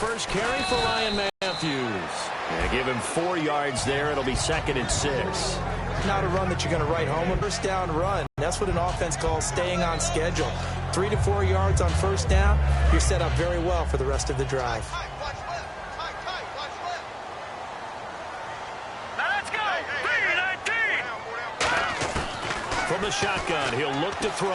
first carry for Ryan Matthews. Yeah, give him 4 yards there. It'll be 2nd and 6. Not a run that you're going to write home. A first down run. That's what an offense calls staying on schedule. 3 to 4 yards on first down. You're set up very well for the rest of the drive. From the shotgun, he'll look to throw.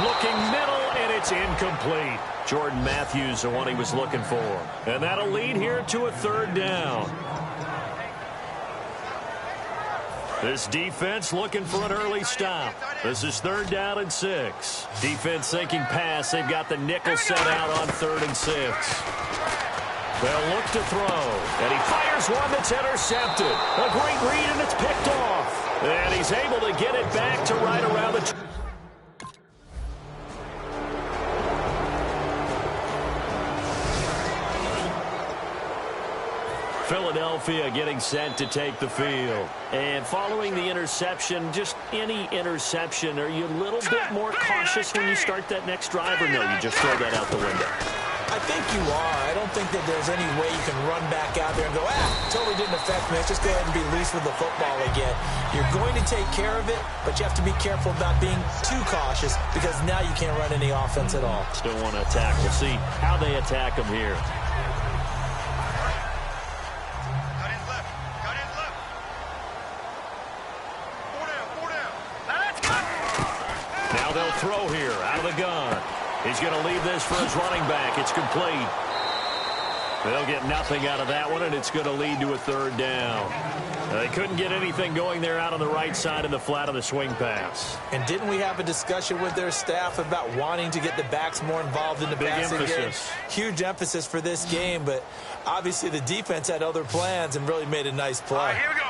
Looking middle, and it's incomplete. Jordan Matthews, the one he was looking for. And that'll lead here to a 3rd down. This defense looking for an early stop. This is 3rd down and 6. Defense thinking pass. They've got the nickel set out on 3rd and 6. They'll look to throw. And he fires one that's intercepted. A great read, and it's picked off. And he's able to get it back to right around the... Philadelphia getting set to take the field. And following the interception, just any interception, are you a little bit more cautious when you start that next drive, or no, you just throw that out the window? I think you are. I don't think that there's any way you can run back out there and go, totally didn't affect me. Let's just go ahead and be loose with the football again. You're going to take care of it, but you have to be careful about being too cautious because now you can't run any offense at all. Still want to attack. We'll see how they attack them here. Now they'll throw here out of the gun. He's going to leave this for his running back. It's complete. They'll get nothing out of that one, and it's going to lead to a 3rd down. They couldn't get anything going there out on the right side in the flat of the swing pass. And didn't we have a discussion with their staff about wanting to get the backs more involved in the passing game? Huge emphasis for this game, but obviously the defense had other plans and really made a nice play. All right, here we go.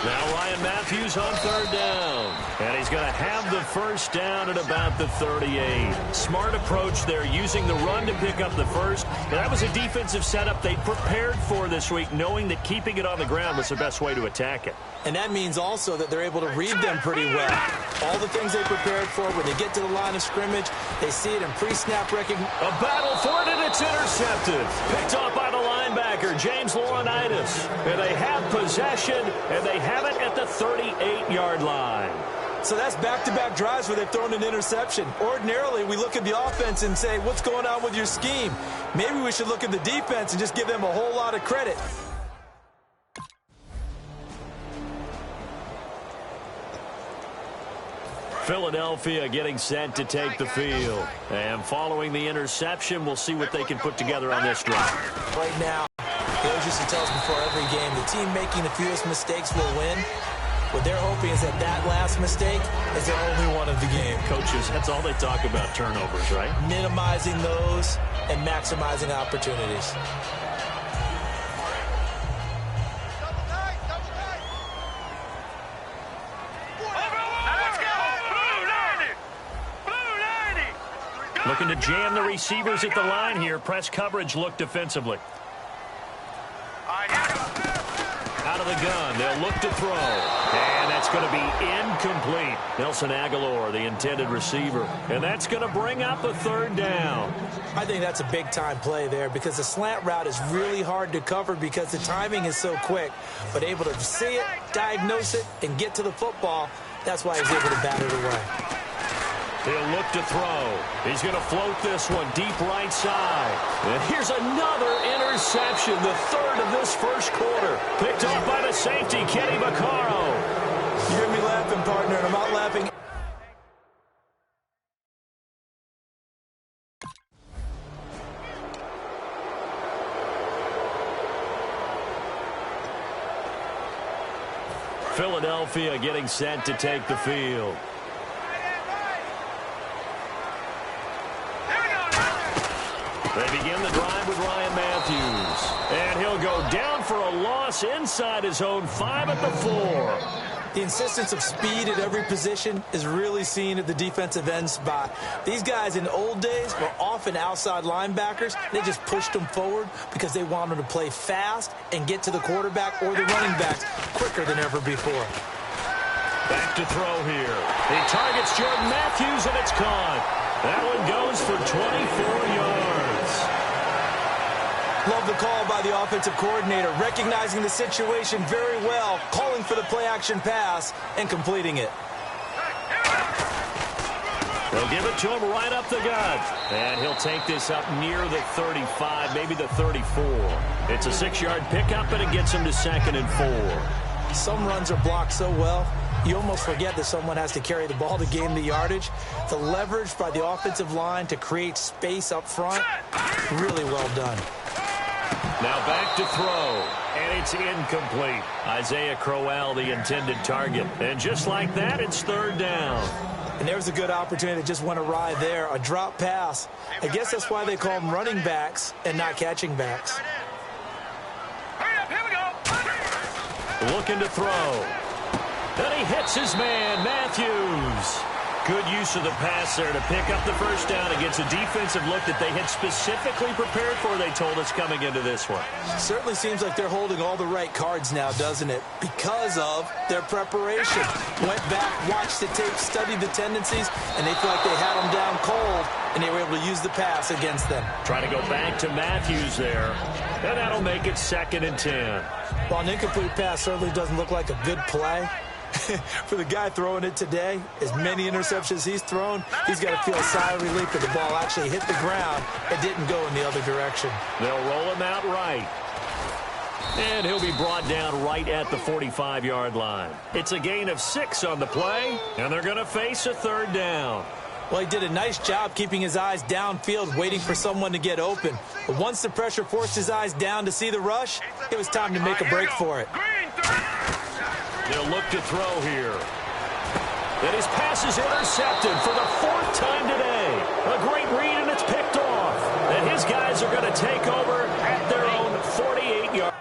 Now Ryan Matthews on 3rd down. And he's going to have the first down at about the 38. Smart approach there, using the run to pick up the first. And that was a defensive setup they prepared for this week, knowing that keeping it on the ground was the best way to attack it. And that means also that they're able to read them pretty well. All the things they prepared for, when they get to the line of scrimmage, they see it in pre-snap recognition. A battle for it, and it's intercepted. Picked off by the linebacker, James Laurinaitis. And they have possession, and they have it at the 38-yard line. So that's back-to-back drives where they've thrown an interception. Ordinarily, we look at the offense and say, what's going on with your scheme? Maybe we should look at the defense and just give them a whole lot of credit. Philadelphia getting set to take the field. And following the interception, we'll see what they can put together on this drive. Right now, Coach used to tell us before every game, the team making the fewest mistakes will win. What they're hoping is that that last mistake is their only one of the game. Coaches, that's all they talk about, turnovers, right? Minimizing those and maximizing opportunities. Looking to jam the receivers at the line here. Press coverage look defensively. Out of the gun, they'll look to throw. And that's going to be incomplete. Nelson Aguilar, the intended receiver. And that's going to bring up a 3rd down. I think that's a big-time play there because the slant route is really hard to cover because the timing is so quick. But able to see it, diagnose it, and get to the football, that's why he's able to bat it away. He'll look to throw. He's going to float this one deep right side. And here's another interception, the 3rd of this first quarter. Picked off by the safety, Kenny Vaccaro. You hear me laughing, partner, and I'm not laughing. Philadelphia getting set to take the field. They begin the drive with Ryan Matthews. And he'll go down for a loss inside his own 5 at the 4. The insistence of speed at every position is really seen at the defensive end spot. These guys in old days were often outside linebackers. They just pushed them forward because they wanted to play fast and get to the quarterback or the running backs quicker than ever before. Back to throw here. He targets Jordan Matthews, and it's caught. That one goes for 24 yards. Love the call by the offensive coordinator, recognizing the situation very well, calling for the play-action pass, and completing it. They'll give it to him right up the gut. And he'll take this up near the 35, maybe the 34. It's a 6-yard pickup, and it gets him to 2nd and 4. Some runs are blocked so well, you almost forget that someone has to carry the ball to gain the yardage. The leverage by the offensive line to create space up front, really well done. Now back to throw, and it's incomplete. Isaiah Crowell, the intended target. And just like that, it's 3rd down. And there's a good opportunity that just went awry there, a drop pass. I guess that's why they call them running backs and not catching backs. Looking to throw. And he hits his man, Matthews. Good use of the pass there to pick up the 1st down against a defensive look that they had specifically prepared for, they told us, coming into this one. Certainly seems like they're holding all the right cards now, doesn't it? Because of their preparation. Went back, watched the tape, studied the tendencies, and they feel like they had them down cold, and they were able to use the pass against them. Trying to go back to Matthews there, and that'll make it 2nd and 10. While an incomplete pass certainly doesn't look like a good play, for the guy throwing it today, as many interceptions he's thrown, he's got to feel a sigh of relief that the ball actually hit the ground and didn't go in the other direction. They'll roll him out right. And he'll be brought down right at the 45-yard line. It's a gain of 6 on the play, and they're going to face a 3rd down. Well, he did a nice job keeping his eyes downfield, waiting for someone to get open. But once the pressure forced his eyes down to see the rush, it was time to make a break for it. They'll look to throw here. And his pass is intercepted for the 4th time today. A great read, and it's picked off. And his guys are going to take over at their own 48-yard.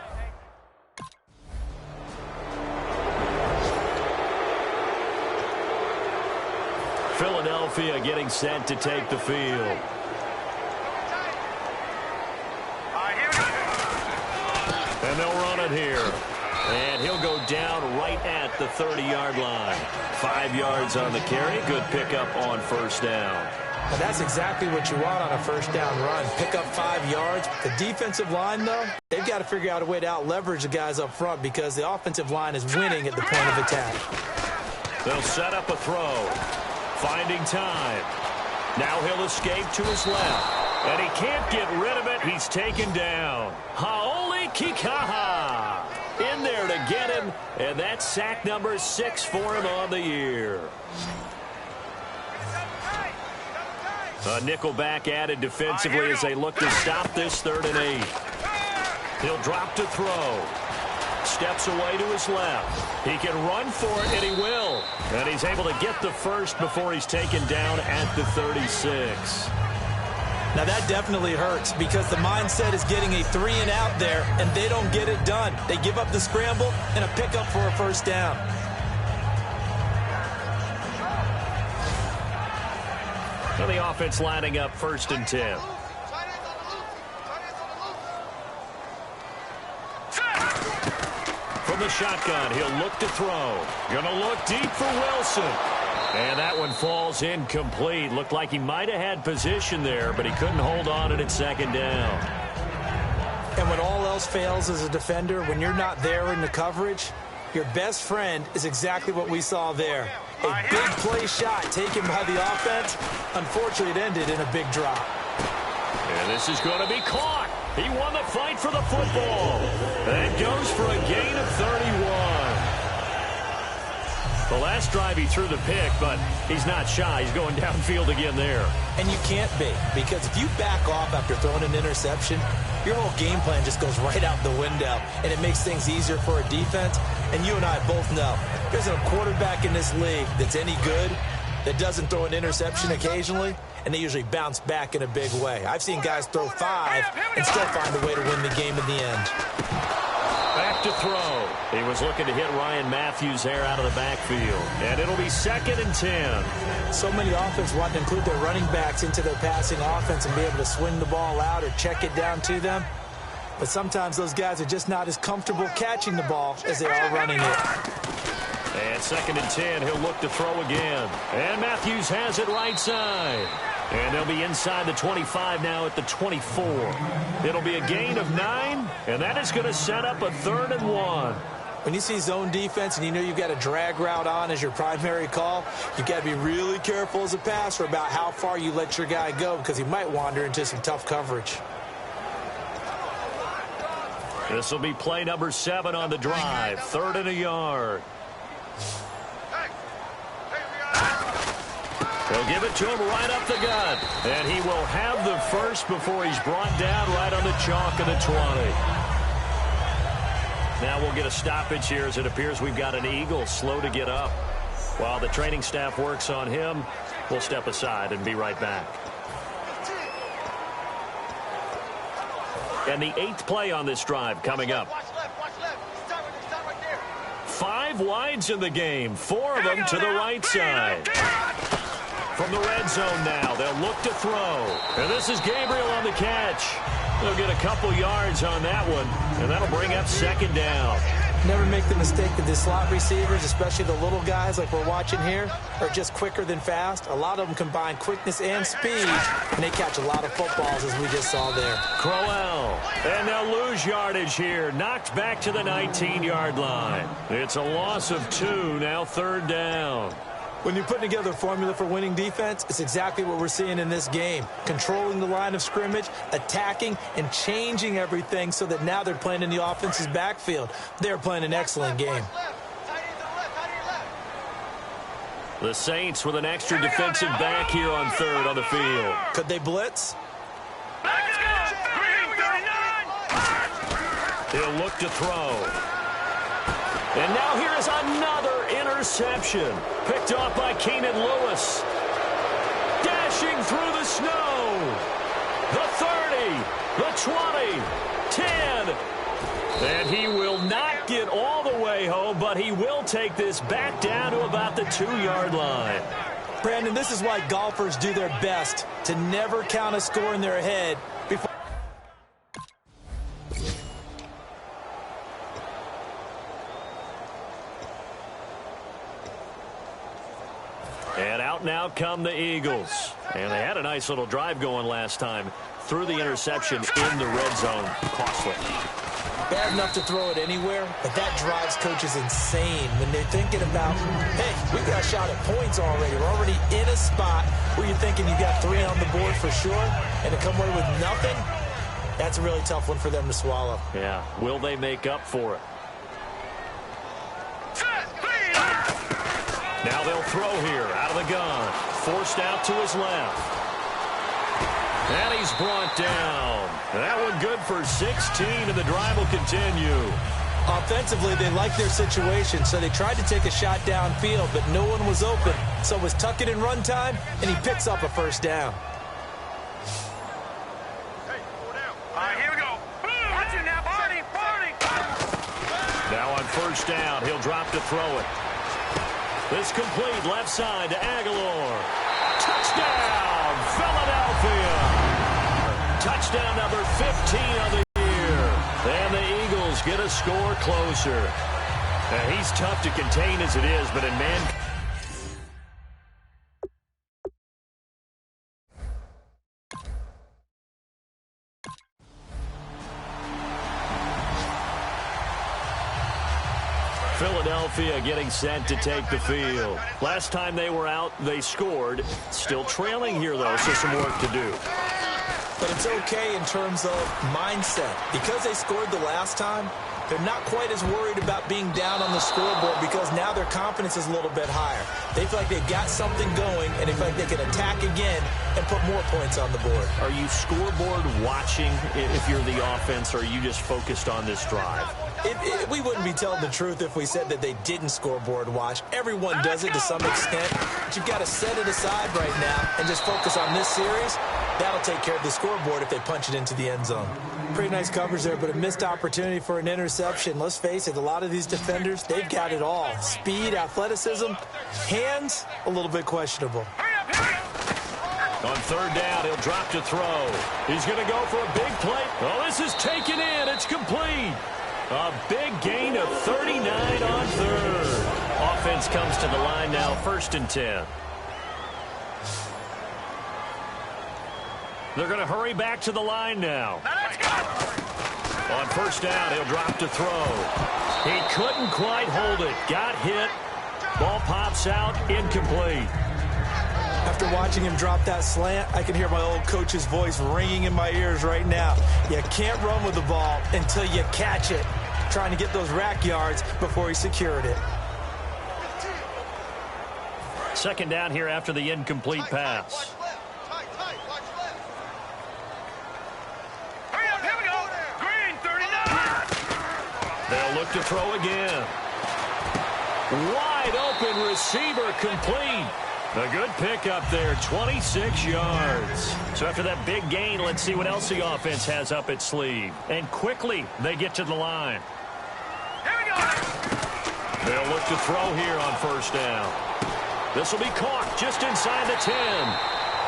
Philadelphia getting set to take the field. And they'll run it here. And he'll go down right at the 30-yard line. 5 yards on the carry. Good pickup on 1st down. Well, that's exactly what you want on a 1st down run. Pick up 5 yards. The defensive line, though, they've got to figure out a way to out-leverage the guys up front because the offensive line is winning at the point of attack. They'll set up a throw. Finding time. Now he'll escape to his left. And he can't get rid of it. He's taken down. Haole Kikaha in there to get him. And that's sack number 6 for him on the year. A nickel back added defensively as they look to stop this 3rd and 8. He'll drop to throw. Steps away to his left. He can run for it, and he will. And he's able to get the 1st before he's taken down at the 36. Now, that definitely hurts because the mindset is getting a 3-and-out there, and they don't get it done. They give up the scramble and a pickup for a 1st down. So the offense lining up 1st and 10. From the shotgun, he'll look to throw. Gonna look deep for Wilson. And that one falls incomplete. Looked like he might have had position there, but he couldn't hold on it at 2nd down. And when all else fails as a defender, when you're not there in the coverage, your best friend is exactly what we saw there. A big play shot taken by the offense. Unfortunately, it ended in a big drop. And this is going to be caught. He won the fight for the football. That goes for a gain of 31. The last drive he threw the pick, but he's not shy. He's going downfield again there. And you can't be, because if you back off after throwing an interception, your whole game plan just goes right out the window, and it makes things easier for a defense. And you and I both know there's a quarterback in this league that's any good that doesn't throw an interception occasionally, and they usually bounce back in a big way. I've seen guys throw 5 and still find a way to win the game in the end. Back to throw. He was looking to hit Ryan Matthews there out of the backfield. And it'll be 2nd and 10. So many offenses want to include their running backs into their passing offense and be able to swing the ball out or check it down to them. But sometimes those guys are just not as comfortable catching the ball as they are running it. And 2nd and 10, he'll look to throw again. And Matthews has it right side. And they'll be inside the 25 now at the 24. It'll be a gain of 9, and that is going to set up a 3rd and 1. When you see zone defense and you know you've got a drag route on as your primary call, you've got to be really careful as a passer about how far you let your guy go because he might wander into some tough coverage. This will be play number 7 on the drive. 3rd and a yard. They'll give it to him right up the gut. And he will have the first before he's brought down right on the chalk of the 20. Now we'll get a stoppage here as it appears we've got an Eagle slow to get up. While the training staff works on him, we'll step aside and be right back. And the 8th play on this drive coming up. 5 wides in the game, 4 of them to the right side. From the red zone now, they'll look to throw. And this is Gabriel on the catch. They'll get a couple yards on that one, and that'll bring up 2nd down. Never make the mistake that the slot receivers, especially the little guys like we're watching here, are just quicker than fast. A lot of them combine quickness and speed, and they catch a lot of footballs, as we just saw there. Crowell, and they'll lose yardage here. Knocked back to the 19-yard line. It's a loss of 2, now 3rd down. When you put together a formula for winning defense, it's exactly what we're seeing in this game. Controlling the line of scrimmage, attacking, and changing everything so that now they're playing in the offense's backfield. They're playing an excellent game. The Saints with an extra defensive back here on 3rd on the field. Could they blitz? He'll look to throw. And now here is another interception. Picked off by Keenan Lewis. Dashing through the snow. The 30, the 20, 10. And he will not get all the way home, but he will take this back down to about the 2-yard line. Brandon, this is why golfers do their best to never count a score in their head before. And out now come the Eagles. And they had a nice little drive going last time. Threw the interception in the red zone. Costly. Bad enough to throw it anywhere, but that drives coaches insane when they're thinking about, hey, we got a shot at points already. We're already in a spot where you're thinking you got 3 on the board for sure, and to come away with nothing, that's a really tough one for them to swallow. Yeah. Will they make up for it? Now they'll throw here out of the gun. Forced out to his left. And he's brought down. That one good for 16, and the drive will continue. Offensively, they like their situation, so they tried to take a shot downfield, but no one was open. So it was tuck it in run time, and he picks up a 1st down. Here we go. Watch it now, Barney. Now on 1st down, he'll drop to throw it. This complete left side to Aguilar. Touchdown, Philadelphia. Touchdown number 15 of the year. And the Eagles get a score closer. Now, he's tough to contain as it is, but in man... Philadelphia getting set to take the field. Last time they were out, they scored. Still trailing here, though, so some work to do. But it's okay in terms of mindset. Because they scored the last time, they're not quite as worried about being down on the scoreboard because now their confidence is a little bit higher. They feel like they've got something going, and they feel like they can attack again and put more points on the board. Are you scoreboard watching if you're the offense, or are you just focused on this drive? We wouldn't be telling the truth if we said that they didn't scoreboard watch. Everyone does it to some extent, but you've got to set it aside right now and just focus on this series. That'll take care of the scoreboard if they punch it into the end zone. Pretty nice coverage there, but a missed opportunity for an interception. Let's face it, a lot of these defenders, they've got it all. Speed, athleticism, hands, a little bit questionable. On 3rd down, he'll drop to throw. He's going to go for a big play. Oh, this is taken in. It's complete. A big gain of 39 on 3rd. Offense comes to the line now, 1st and 10. They're going to hurry back to the line now. Let's go. On first down, he'll drop to throw. He couldn't quite hold it. Got hit. Ball pops out, incomplete. After watching him drop that slant, I can hear my old coach's voice ringing in my ears right now. You can't run with the ball until you catch it. Trying to get those rack yards before he secured it. Second down here after the incomplete pass. Hurry up, here we go. Green, 39. They'll look to throw again. Wide open receiver complete. A good pickup there, 26 yards. So after that big gain, let's see what else the offense has up its sleeve. And quickly, they get to the line. Here we go. They'll look to throw here on first down. This will be caught just inside the 10.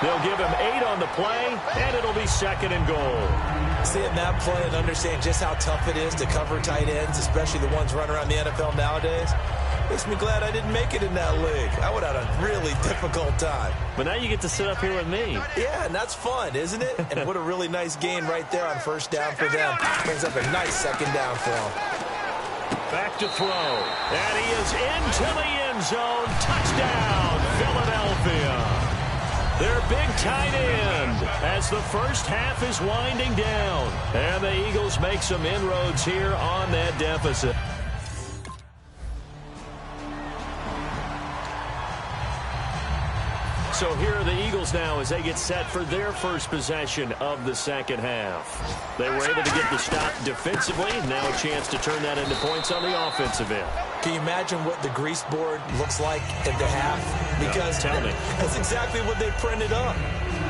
They'll give him 8 on the play, and it'll be second and goal. Seeing that play and understand just how tough it is to cover tight ends, especially the ones running around the NFL nowadays, makes me glad I didn't make it in that league. I would have had a really difficult time. But now you get to sit up here with me. Yeah, and that's fun, isn't it? And what a really nice gain right there on first down for them. Brings up a nice second down for them. Back to throw. And he is into the end zone. Touchdown, Philadelphia. Their big tight end as the first half is winding down. And the Eagles make some inroads here on that deficit. So here are the Eagles now as they get set for their first possession of the second half. They were able to get the stop defensively. Now a chance to turn that into points on the offensive end. Can you imagine what the grease board looks like at the half? Because tell me. That's exactly what they printed up.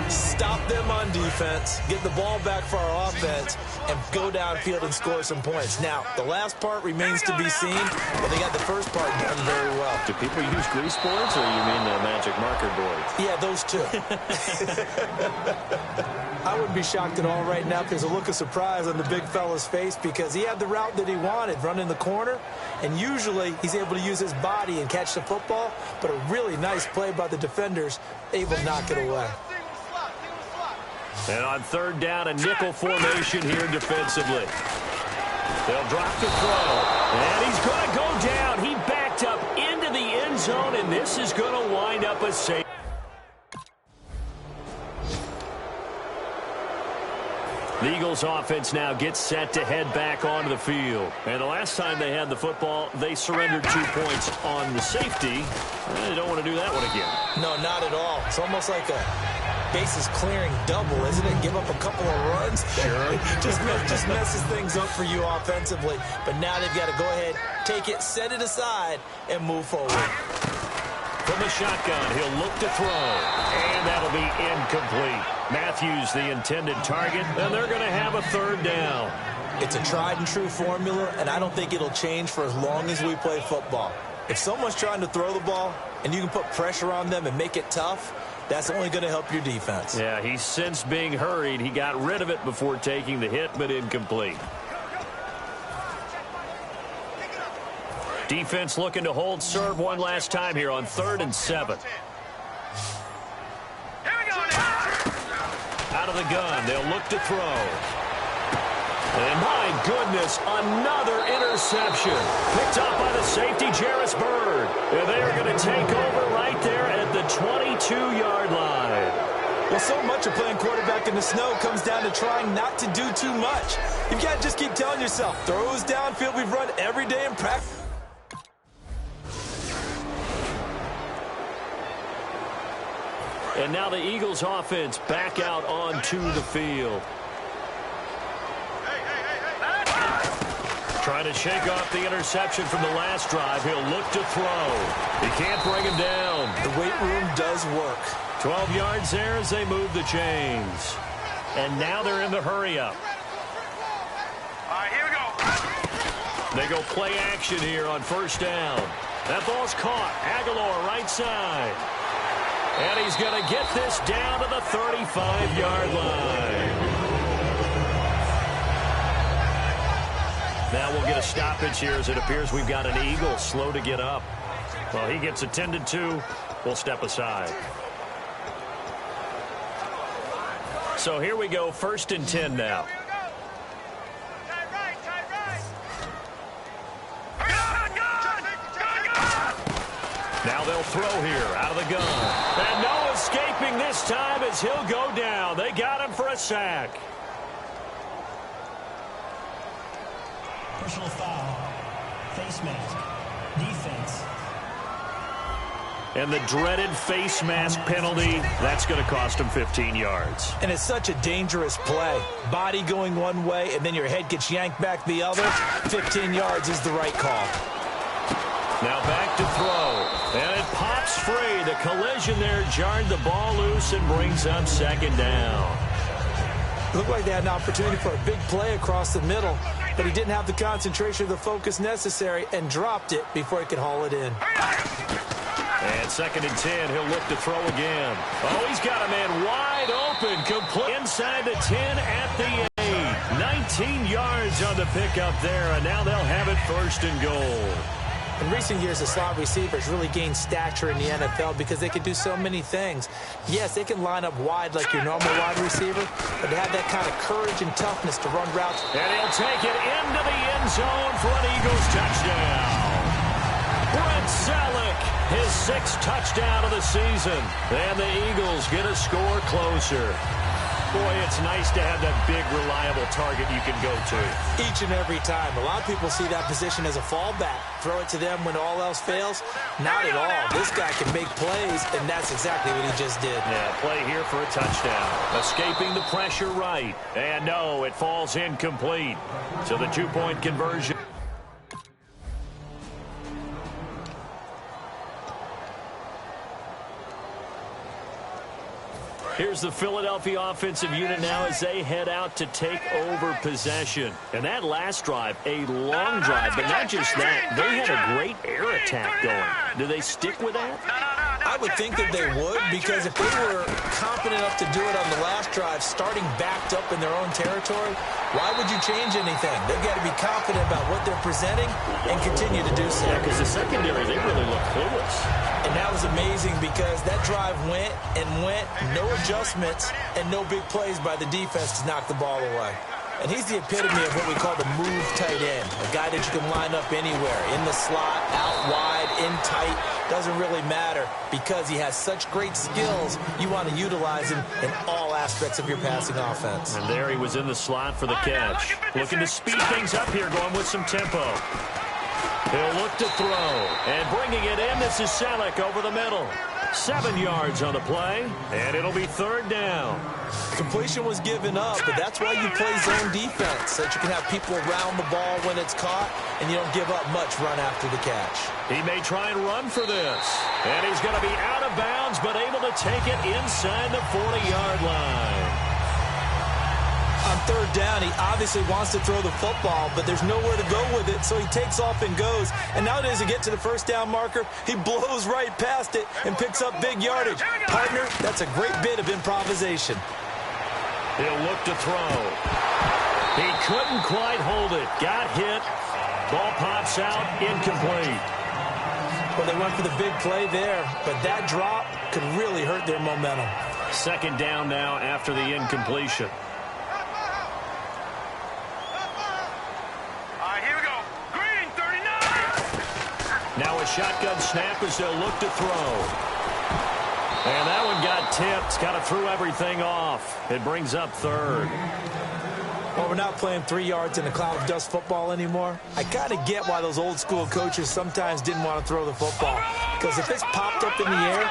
Stop them on defense, get the ball back for our offense, and go downfield and score some points. Now, the last part remains to be seen, but they got the first part done very well. Do people use grease boards, or you mean the magic marker boards? Yeah, those two. I wouldn't be shocked at all right now if there's a look of surprise on the big fella's face because he had the route that he wanted, running the corner, and usually he's able to use his body and catch the football, but a really nice play by the defenders, able to knock it away. And on third down, a nickel formation here defensively. They'll drop the throw. And he's going to go down. He backed up into the end zone, and this is going to wind up a save. The Eagles offense now gets set to head back onto the field. And the last time they had the football, they surrendered 2 points on the safety. They don't want to do that one again. No, not at all. It's almost like a bases clearing double, isn't it? Give up a couple of runs. Sure. just messes things up for you offensively. But now they've got to go ahead, take it, set it aside, and move forward. From the shotgun, he'll look to throw. And that'll be incomplete. Matthews, the intended target, and they're going to have a third down. It's a tried-and-true formula, and I don't think it'll change for as long as we play football. If someone's trying to throw the ball, and you can put pressure on them and make it tough, that's only going to help your defense. Yeah, he's since being hurried. He got rid of it before taking the hit, but incomplete. Defense looking to hold serve one last time here on 3rd and 7. Out of the gun, they'll look to throw. And my goodness, another interception. Picked up by the safety, Jarvis Bird. And they are going to take over right there at the 22-yard line. Well, so much of playing quarterback in the snow comes down to trying not to do too much. You've got to just keep telling yourself, throws downfield we've run every day in practice. And now the Eagles offense back out onto the field. Trying to shake off the interception from the last drive. He'll look to throw. He can't bring him down. The weight room does work. 12 yards there as they move the chains. And now they're in the hurry-up. All right, here we go. They go play action here on first down. That ball's caught. Aguilar right side. And he's going to get this down to the 35-yard line. Now we'll get a stoppage here as it appears we've got an Eagle slow to get up. Well, he gets attended to. We'll step aside. So here we go, 1st and 10 now. Now they'll throw here out of the gun. And no escaping this time as he'll go down. They got him for a sack. Personal foul. Face mask. Defense. And the dreaded face mask penalty, that's going to cost him 15 yards. And it's such a dangerous play. Body going one way, and then your head gets yanked back the other. 15 yards is the right call. Now back to throw. And it pops free. The collision there jarred the ball loose and brings up 2nd down. It looked like they had an opportunity for a big play across the middle, but he didn't have the concentration or the focus necessary and dropped it before he could haul it in. And 2nd and 10, he'll look to throw again. Oh, he's got a man wide open, complete inside the 10 at the 8. 19 yards on the pickup there, and now they'll have it 1st and goal. In recent years, the slot receivers really gained stature in the NFL because they can do so many things. Yes, they can line up wide like your normal wide receiver, but they have that kind of courage and toughness to run routes. And he'll take it into the end zone for an Eagles touchdown. Brent Selleck, his 6th touchdown of the season. And the Eagles get a score closer. Boy, it's nice to have that big, reliable target you can go to. Each and every time. A lot of people see that position as a fallback. Throw it to them when all else fails. Not at all. This guy can make plays, and that's exactly what he just did. Yeah, play here for a touchdown. Escaping the pressure right. And no, it falls incomplete. So the 2-point conversion. Here's the Philadelphia offensive unit now as they head out to take over possession. And that last drive, a long drive, but not just that. They had a great air attack going. Do they stick with that? I would think that they would, because if they were confident enough to do it on the last drive, starting backed up in their own territory, why would you change anything? They've got to be confident about what they're presenting and continue to do so. Yeah, because the secondary, they really look clueless. And that was amazing because that drive went and went, no adjustments, and no big plays by the defense to knock the ball away. And he's the epitome of what we call the move tight end, a guy that you can line up anywhere, in the slot, out wide, in tight, doesn't really matter because he has such great skills. You want to utilize him in all aspects of your passing offense. And there he was in the slot for the catch. Looking to speed things up here, going with some tempo. He'll look to throw, and bringing it in, this is Selleck over the middle. 7 yards on the play, and it'll be 3rd down. Completion was given up, but that's why you play zone defense, so that you can have people around the ball when it's caught, and you don't give up much run after the catch. He may try and run for this, and he's going to be out of bounds, but able to take it inside the 40-yard line. On 3rd down, he obviously wants to throw the football, but there's nowhere to go with it, so he takes off and goes. And nowadays, to get to the 1st down marker, he blows right past it and picks up big yardage. Partner, that's a great bit of improvisation. He'll look to throw. He couldn't quite hold it. Got hit. Ball pops out, incomplete. Well, they went for the big play there, but that drop could really hurt their momentum. 2nd down now after the incompletion. Now a shotgun snap as they'll look to throw. And that one got tipped. Kind of threw everything off. It brings up 3rd. Well, we're not playing 3 yards in a cloud of dust football anymore. I kind of get why those old school coaches sometimes didn't want to throw the football. Because if it's popped up in the air,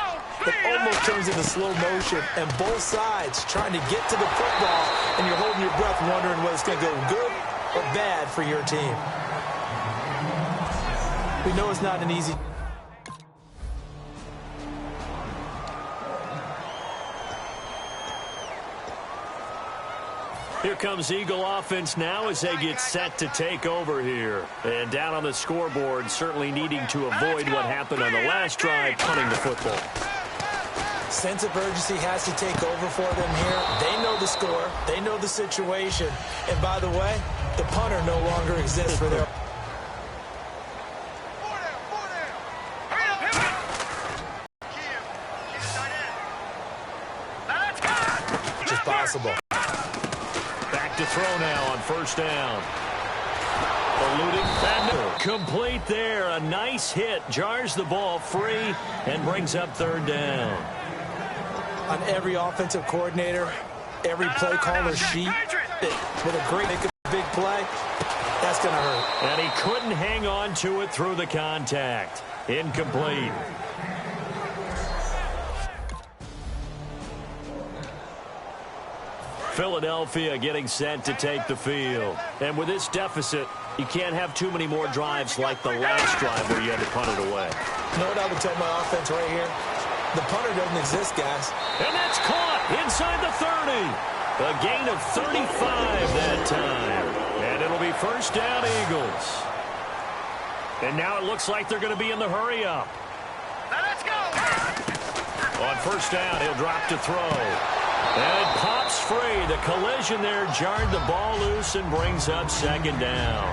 it almost turns into slow motion. And both sides trying to get to the football, and you're holding your breath wondering whether it's going to go good or bad for your team. We know it's not an easy... Here comes Eagle offense now as they get set to take over here. And down on the scoreboard, certainly needing to avoid what happened on the last drive, punting the football. Sense of urgency has to take over for them here. They know the score. They know the situation. And by the way, the punter no longer exists for their... Which is possible. to throw now on first down. Eluding and complete there. A nice hit. Jars the ball free and brings up third down. On every offensive coordinator, every play caller sheet, with a great big play, that's going to hurt. And he couldn't hang on to it through the contact. Incomplete. Philadelphia getting set to take the field. And with this deficit, you can't have too many more drives like the last drive where you had to punt it away. You know what I would tell my offense right here? The punter doesn't exist, guys. And that's caught inside the 30. A gain of 35 that time. And it'll be first down, Eagles. And now it looks like they're going to be in the hurry up. Now let's go. On first down, he'll drop to throw. And it pops free. The collision there jarred the ball loose and brings up second down.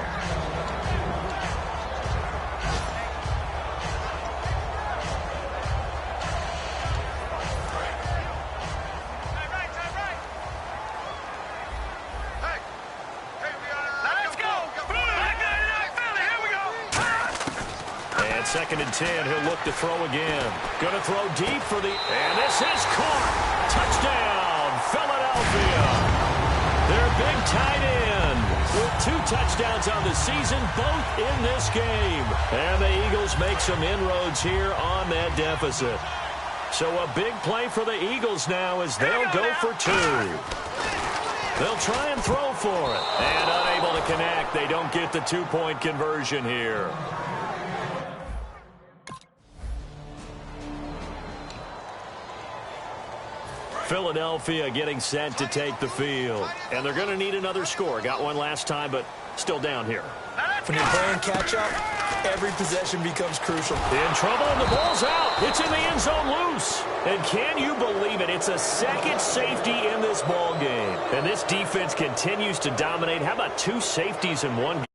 Second and 10, he'll look to throw again. Going to throw deep for the... And this is caught. Touchdown, Philadelphia. Their big tight end with 2 touchdowns on the season, both in this game. And the Eagles make some inroads here on that deficit. So a big play for the Eagles now as they'll go for 2. They'll try and throw for it. And unable to connect. They don't get the 2-point conversion here. Philadelphia getting set to take the field. And they're going to need another score. Got one last time, but still down here. When you're playing catch-up, every possession becomes crucial. In trouble, and the ball's out. It's in the end zone loose. And can you believe it? It's a second safety in this ball game. And this defense continues to dominate. How about 2 safeties in one game?